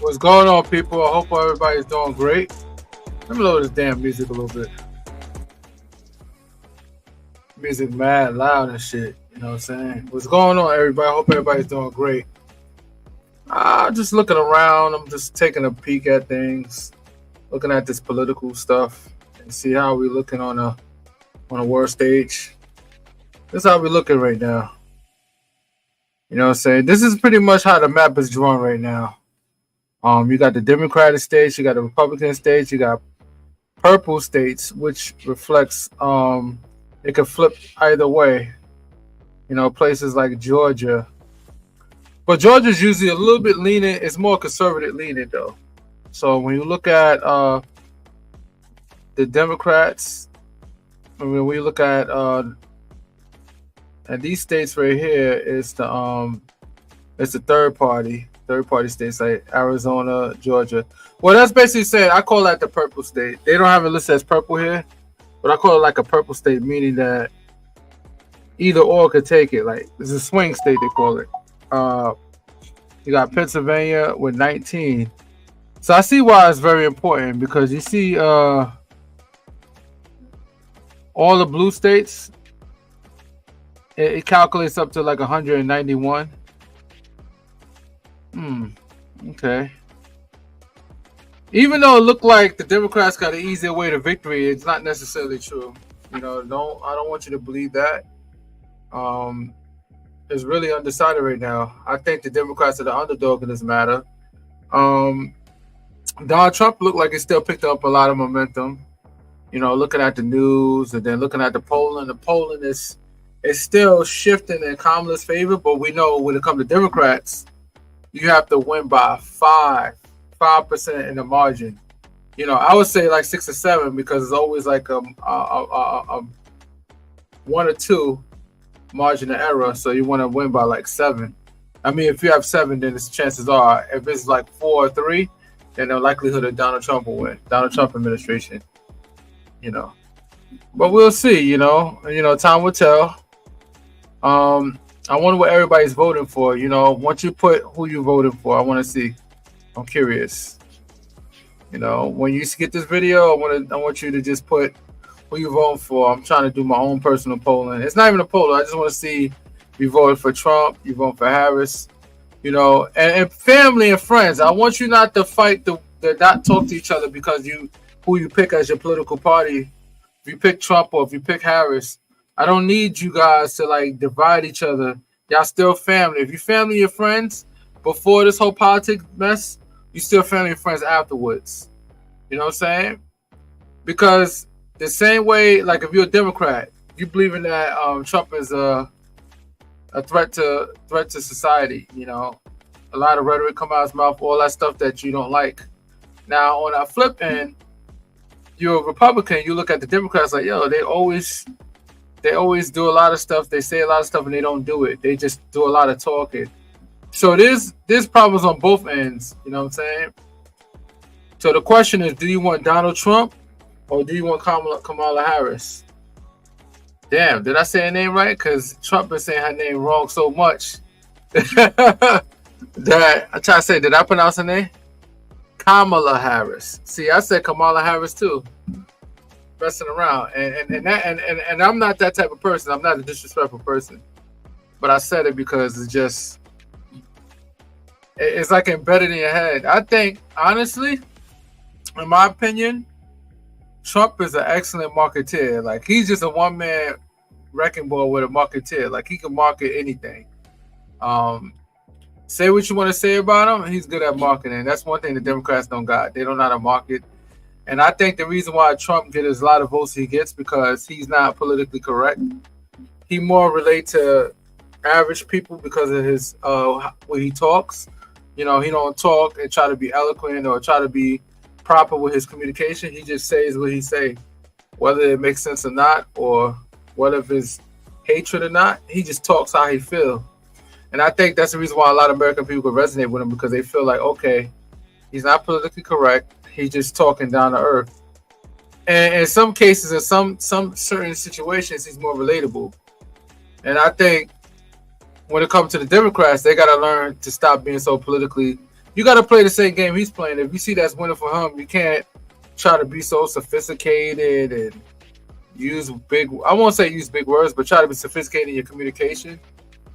What's going on, people? I hope everybody's doing great. Let me lower this damn music a little bit. Music mad loud and shit. You know what I'm saying? What's going on, everybody? I hope everybody's doing great. Just looking around. I'm just taking a peek at things, looking at this political stuff, and see how we looking on a world stage. This is how we looking right now. You know what I'm saying? This is pretty much how the map is drawn right now. You got the Democratic states, you got the Republican states, you got purple states, which reflects it could flip either way. You know, places like Georgia. But Georgia's usually a little bit leaning, it's more conservative leaning though. So when you look at the Democrats, when we look at these states right here, it's the third party states like Arizona, Georgia. Well, that's basically saying I call that the purple state. They don't have it listed as purple here, but I call it like a purple state, meaning that either or could take it. Like it's a swing state, they call it. You got Pennsylvania with 19. So I see why it's very important, because you see all the blue states, it calculates up to like 191. Okay. Even though it looked like the Democrats got an easier way to victory, it's not necessarily true. You know, I don't want you to believe that. It's really undecided right now. I think the Democrats are the underdog in this matter. Donald Trump looked like he still picked up a lot of momentum. You know, looking at the news and then looking at the polling is still shifting in Kamala's favor, but we know when it comes to Democrats, you have to win by 5% in the margin. You know, I would say like 6 or 7, because it's always like a 1 or 2 margin of error. So you want to win by like 7. I mean, if you have 7, then the chances are, if it's like 4 or 3, then the likelihood of Donald Trump will win. Donald Trump administration. You know, but we'll see. You know, time will tell. I wonder what everybody's voting for. You know, once you put who you voted for, I want to see. I'm curious. You know, when you get this video, I want you to just put who you voting for. I'm trying to do my own personal polling. It's not even a poll. I just want to see if you voted for Trump, you vote for Harris. You know, and family and friends. I want you not to fight not talk to each other because who you pick as your political party. If you pick Trump or if you pick Harris, I don't need you guys to like divide each other. Y'all still family. If you family your friends before this whole politics mess, you still family and friends afterwards. You know what I'm saying? Because the same way, like if you're a Democrat, you believe in that Trump is a threat to society. You know, a lot of rhetoric come out of his mouth, all that stuff that you don't like. Now on that flip end, you're a Republican. You look at the Democrats like, yo, they always do a lot of stuff. They say a lot of stuff and they don't do it. They just do a lot of talking. So there's problems on both ends. You know what I'm saying? So the question is, do you want Donald Trump or do you want Kamala Harris? Damn, did I say her name right? Because Trump been saying her name wrong so much that I try to say, did I pronounce her name? Kamala Harris. See, I said Kamala Harris too. Messing around, and I'm not that type of person. I'm not a disrespectful person, but I said it because it's like embedded in your head. I think, honestly, in my opinion, Trump is an excellent marketeer. Like, he's just a one-man wrecking ball with a marketeer. Like, he can market anything. Say what you want to say about him, he's good at marketing. That's one thing the Democrats don't got. They don't know how to market. And I think the reason why Trump gets a lot of votes he gets because he's not politically correct. He more relate to average people because of his when he talks. You know, he don't talk and try to be eloquent or try to be proper with his communication. He just says what he say, whether it makes sense or not, or whether it's hatred or not. He just talks how he feel. And I think that's the reason why a lot of American people could resonate with him, because they feel like, okay, he's not politically correct. He's just talking down to earth. And in some cases, in some certain situations, he's more relatable. And I think when it comes to the Democrats, they got to learn to stop being so politically you got to play the same game he's playing. If you see that's winning for him, you can't try to be so sophisticated and use big. I won't say use big words, but try to be sophisticated in your communication.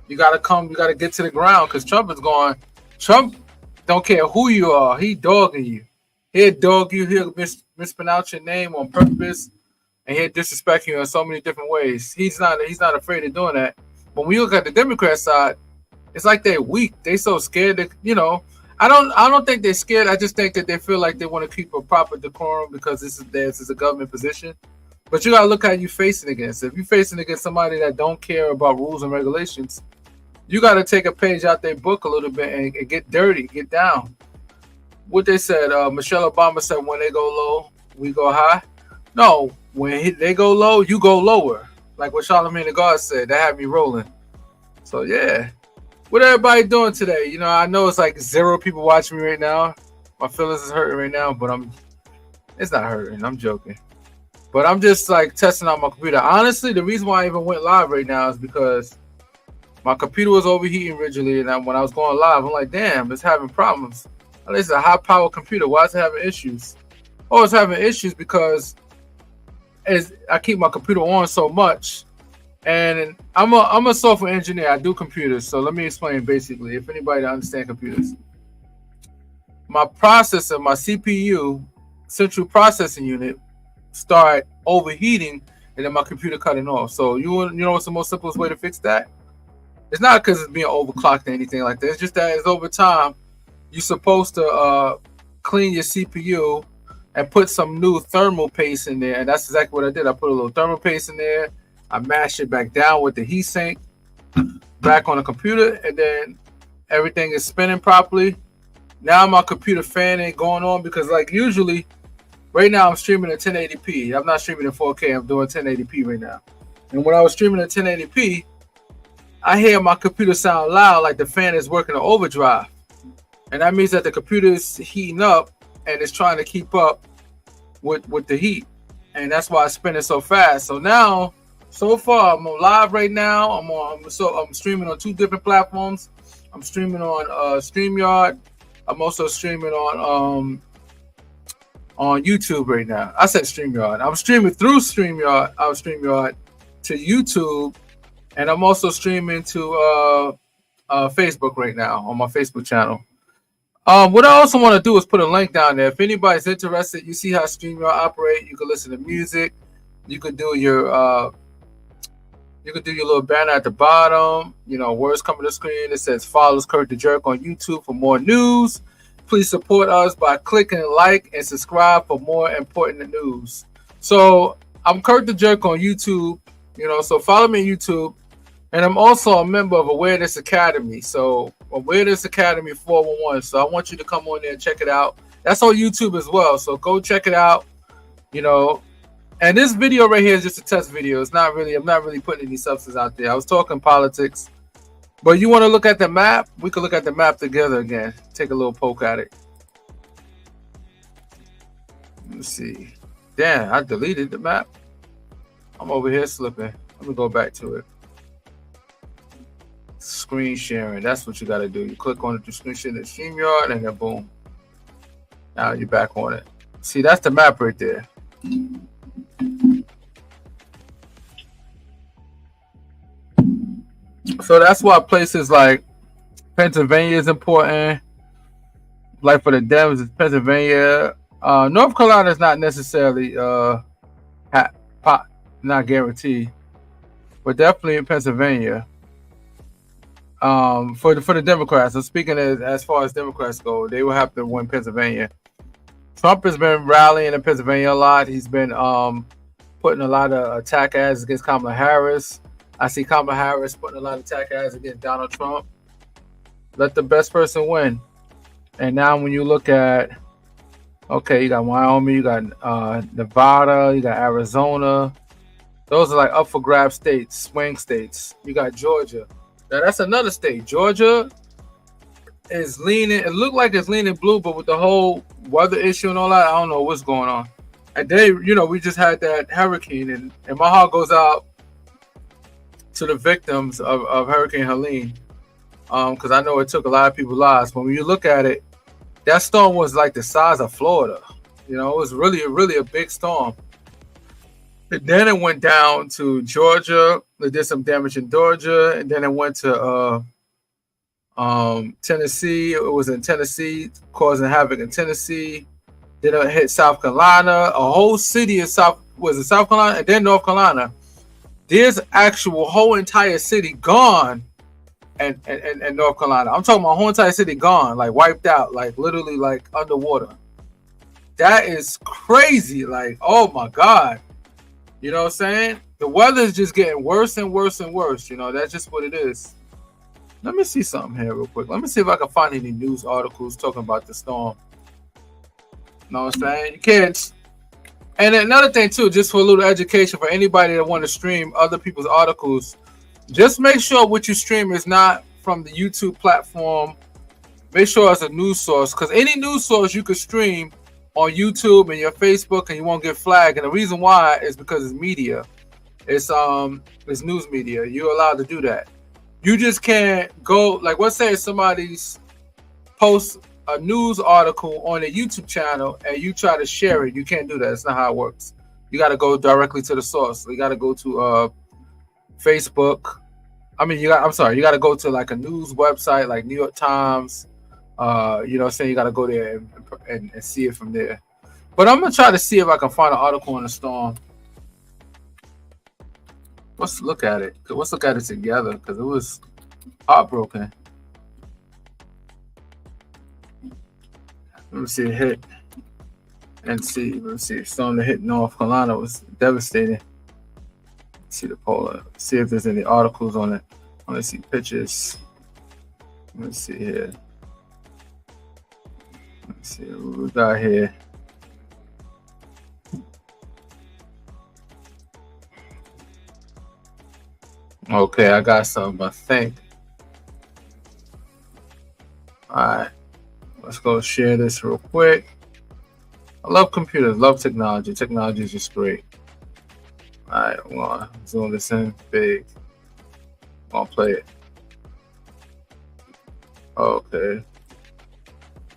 You got to get to the ground because Trump is going. Trump don't care who you are. He dogging you. He'll dog you. He'll mispronounce your name on purpose, and he'll disrespect you in so many different ways. He's not afraid of doing that. But when you look at the Democrat side, it's like they're weak. They so scared that, I don't think they're scared. I just think that they feel like they want to keep a proper decorum because this is a government position. But you gotta look how you facing against. If you're facing against somebody that don't care about rules and regulations, you gotta take a page out their book a little bit and get dirty, get down. What they said, Michelle Obama said, when they go low, we go high. No, when they go low, you go lower. Like what Charlamagne the God said, that had me rolling. So yeah. What everybody doing today? I know it's like 0 people watching me right now. My feelings is hurting right now, but it's not hurting. I'm joking. But I'm just like testing out my computer. Honestly, the reason why I even went live right now is because my computer was overheating originally, and when I was going live, I'm like, damn, it's having problems. At least a high-power computer. Why is it having issues? Oh, it's having issues because I keep my computer on so much. And I'm a software engineer. I do computers. So let me explain basically, if anybody understands computers. My processor, my CPU, central processing unit, start overheating, and then my computer cutting off. So you know what's the most simplest way to fix that? It's not because it's being overclocked or anything like that. It's just that it's over time. You're supposed to clean your CPU and put some new thermal paste in there. And that's exactly what I did. I put a little thermal paste in there. I mashed it back down with the heat sink back on the computer, and then everything is spinning properly. Now my computer fan ain't going on because like usually right now I'm streaming at 1080p. I'm not streaming in 4K. I'm doing 1080p right now. And when I was streaming at 1080p, I hear my computer sound loud like the fan is working on overdrive. And that means that the computer is heating up and it's trying to keep up with the heat. And that's why it's spinning so fast. So now, so far, I'm on live right now. I'm streaming on 2 different platforms. I'm streaming on StreamYard. I'm also streaming on YouTube right now. I said StreamYard. I'm streaming through StreamYard to YouTube, and I'm also streaming to Facebook right now on my Facebook channel. What I also want to do is put a link down there. If anybody's interested, you see how StreamYard operate. You can listen to music. You could do your little banner at the bottom. Words coming to the screen. It says follows Kurt the Jerk on YouTube for more news. Please support us by clicking like and subscribe for more important news. So I'm Kurt the Jerk on YouTube. So follow me on YouTube. And I'm also a member of Awareness Academy. So Awareness Academy 411. So I want you to come on there and check it out. That's on YouTube as well. So go check it out. And this video right here is just a test video. I'm not really putting any substance out there. I was talking politics. But you want to look at the map? We can look at the map together again. Take a little poke at it. Let's see. Damn, I deleted the map. I'm over here slipping. Let me go back to it. Screen sharing. That's what you got to do. You click on the screen share the StreamYard, and then boom. Now you're back on it. See, that's the map right there. So that's why places like Pennsylvania is important. Like for the Dems, it's Pennsylvania. North Carolina is not necessarily not guaranteed, but definitely in Pennsylvania. For the Democrats. So speaking as far as Democrats go, they will have to win Pennsylvania. Trump has been rallying in Pennsylvania a lot. He's been putting a lot of attack ads against Kamala Harris. I see Kamala Harris putting a lot of attack ads against Donald Trump. Let the best person win. And now when you look at, okay, you got Wyoming, you got Nevada, you got Arizona. Those are like up for grab states, swing states. You got Georgia. Now that's another state. Georgia is leaning. It looked like it's leaning blue, but with the whole weather issue and all that, I don't know what's going on. And we just had that hurricane, and my heart goes out to the victims of Hurricane Helene, because I know it took a lot of people's lives. But when you look at it, that storm was like the size of Florida. You know, it was really a big storm. And then it went down to Georgia. It did some damage in Georgia, and then it went to Tennessee. It was in Tennessee, causing havoc in Tennessee. Then it hit South Carolina. A whole city in South Carolina, and then North Carolina. There's actual whole entire city gone, and North Carolina. I'm talking about whole entire city gone, like wiped out, like literally like underwater. That is crazy. Like, oh my God. You know what I'm saying? The weather is just getting worse and worse and worse. You know, that's just what it is. Let me see something here real quick. Let me see if I can find any news articles talking about the storm. You know what I'm saying? You can't. And another thing too, just for a little education for anybody that want to stream other people's articles, just make sure what you stream is not from the YouTube platform. Make sure it's a news source, because any news source you could stream on YouTube and your Facebook and you won't get flagged. And the reason why is because it's media. It's news media. You're allowed to do that. You just can't go, like, let's say somebody's post a news article on a YouTube channel and you try to share it. You can't do that. That's not how it works. You got to go directly to the source. You got to go to Facebook. I mean, you got to go to like a news website like New York Times. You know what I'm saying? You got to go there and see it from there. But I'm going to try to see if I can find an article on the storm. Let's look at it. Let's look at it together, because it was heartbroken. Let me see it hit. And see. Let's see. Storm that hit North Carolina was devastating. Let's see the polar. See if there's any articles on it. Let's see pictures. Let's see here. Let's see what we got here. Okay, I got something, I think. All right, let's go share this real quick. I love computers, love technology. Technology is just great. All right, I'm gonna zoom this in big. I'm gonna play it. Okay.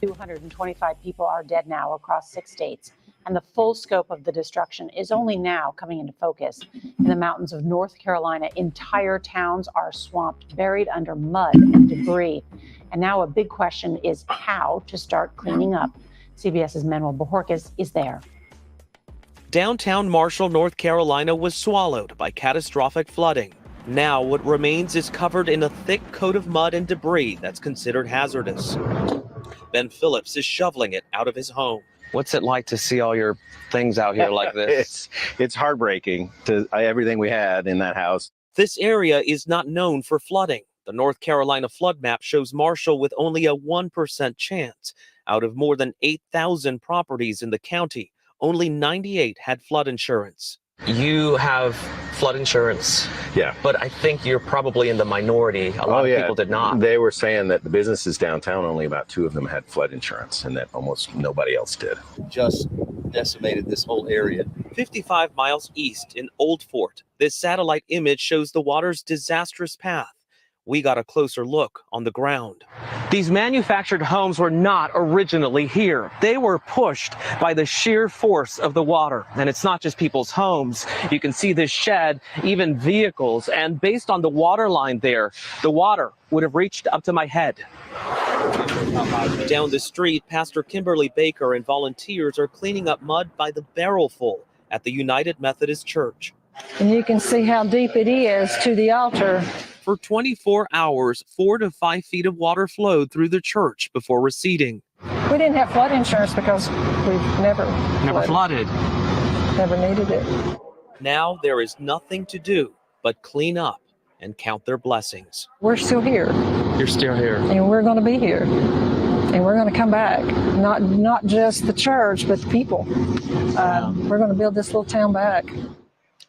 225 people are dead now across 6 states, and the full scope of the destruction is only now coming into focus. In the mountains of North Carolina, entire towns are swamped, buried under mud and debris. And now a big question is how to start cleaning up. CBS's Manuel Bojorquez is there. Downtown Marshall, North Carolina was swallowed by catastrophic flooding. Now what remains is covered in a thick coat of mud and debris that's considered hazardous. Ben Phillips is shoveling it out of his home. What's it like to see all your things out here like this? It's heartbreaking to everything we had in that house. This area is not known for flooding. The North Carolina flood map shows Marshall with only a 1% chance. Out of more than 8,000 properties in the county, only 98 had flood insurance. You have flood insurance. Yeah. But I think you're probably in the minority. A lot of people did not. They were saying that the businesses downtown, only about 2 of them had flood insurance, and that almost nobody else did. Just decimated this whole area. 55 miles east in Old Fort, this satellite image shows the water's disastrous path. We got a closer look on the ground. These manufactured homes were not originally here. They were pushed by the sheer force of the water. And it's not just people's homes. You can see this shed, even vehicles. And based on the water line there, the water would have reached up to my head. Down the street, Pastor Kimberly Baker and volunteers are cleaning up mud by the barrelful at the United Methodist Church. And you can see how deep it is to the altar. For 24 hours, 4 to 5 feet of water flowed through the church before receding. We didn't have flood insurance because we've never flooded. Never needed it. Now there is nothing to do but clean up and count their blessings. We're still here. You're still here. And we're going to be here. And we're going to come back. Not just the church, but the people. We're going to build this little town back.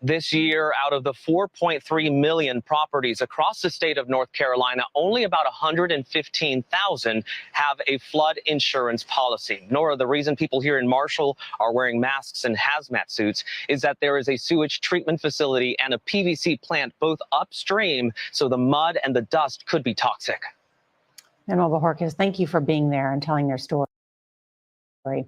This year, out of the 4.3 million properties across the state of North Carolina, only about 115,000 have a flood insurance policy. Nora, the reason people here in Marshall are wearing masks and hazmat suits is that there is a sewage treatment facility and a PVC plant both upstream, so the mud and the dust could be toxic. Manuel Bojorquez, thank you for being there and telling their story. Right.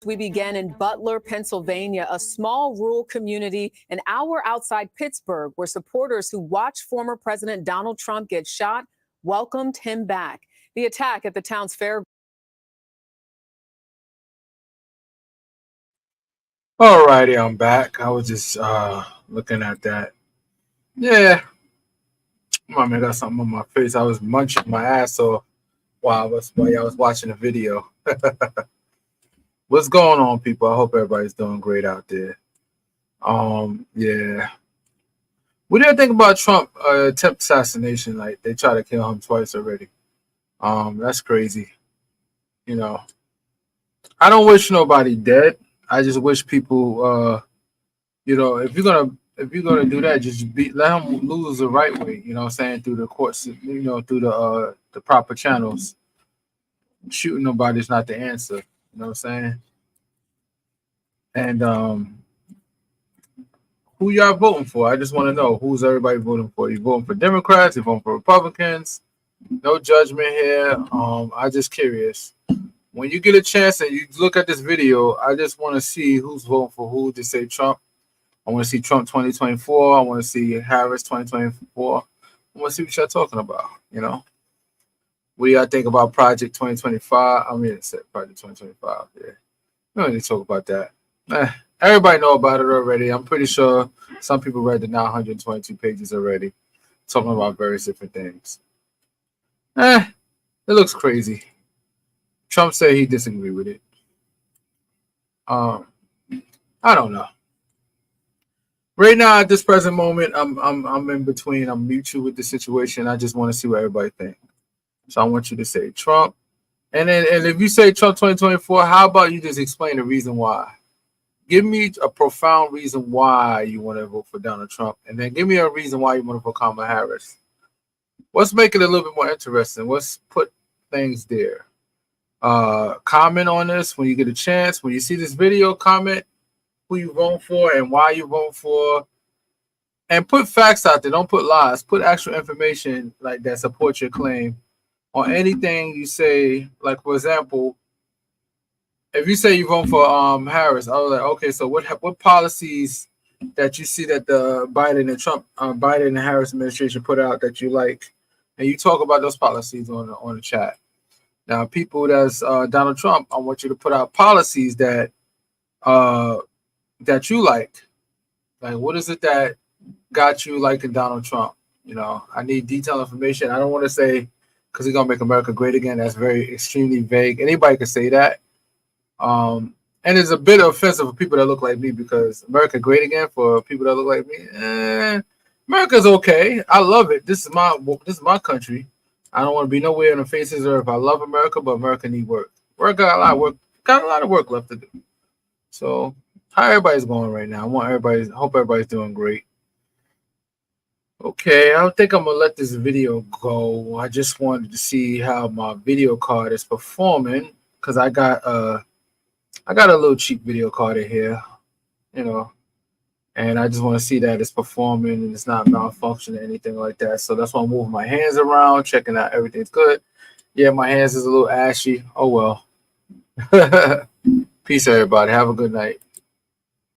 We began in Butler, Pennsylvania, a small rural community an hour outside Pittsburgh, where supporters who watched former President Donald Trump get shot welcomed him back. The attack at the town's fair. Alrighty, I'm back. I was just looking at that. Yeah, I got something on my face. I was munching my ass off while I was watching the video. What's going on, people? I hope everybody's doing great out there. Yeah. What do you think about Trump attempt assassination? Like they try to kill him twice already. That's crazy. You know, I don't wish nobody dead. I just wish people, you know, if you're gonna do that, just let him lose the right way. You know what I'm saying, through the courts, you know, through the proper channels. Shooting nobody's not the answer. You know what I'm saying? And who y'all voting for? I just want to know, who's everybody voting for? You voting for Democrats? You voting for Republicans? No judgment here. I just curious. When you get a chance and you look at this video, I just want to see who's voting for who. To say Trump. I want to see Trump 2024. I want to see Harris 2024. I want to see what y'all talking about. You know, what do y'all think about Project 2025? I mean, it's Project 2025. Yeah, we don't need to talk about that. Everybody know about it already. I'm pretty sure some people read the 922 pages already, talking about various different things. It looks crazy. Trump said he disagreed with it. I don't know. Right now, at this present moment, I'm in between. I'm mutual with the situation. I just want to see what everybody thinks. So I want you to say Trump, and if you say Trump 2024, how about you just explain the reason why? Give me a profound reason why you want to vote for Donald Trump, and then give me a reason why you want to vote Kamala Harris. Let's make it a little bit more interesting. Let's put things there. Comment on this when you get a chance. When you see this video, comment who you vote for and why you vote for, and put facts out there. Don't put lies. Put actual information like that supports your claim on anything you say. Like, for example, if you say you vote for Harris, I was like, okay, so what policies that you see that the Biden and Harris administration put out that you like, and you talk about those policies on the chat. Now, people that's Donald Trump, I want you to put out policies that you like. Like, what is it that got you liking Donald Trump? You know, I need detailed information. I don't want to say because he's gonna make America great again. That's very extremely vague. Anybody can say that. And it's a bit offensive for people that look like me, because America great again for people that look like me. America's okay. I love it. This is my country. I don't want to be nowhere in the faces or if I love America, but America need work. Got a lot of work left to do. So how everybody's going right now? Hope everybody's doing great. Okay, I don't think I'm gonna let this video go. I just wanted to see how my video card is performing, because I got a little cheap video card in here, you know, and I just want to see that it's performing and it's not malfunctioning or anything like that. So that's why I'm moving my hands around, checking out everything's good. Yeah, my hands is a little ashy. Oh well. Peace, everybody. Have a good night.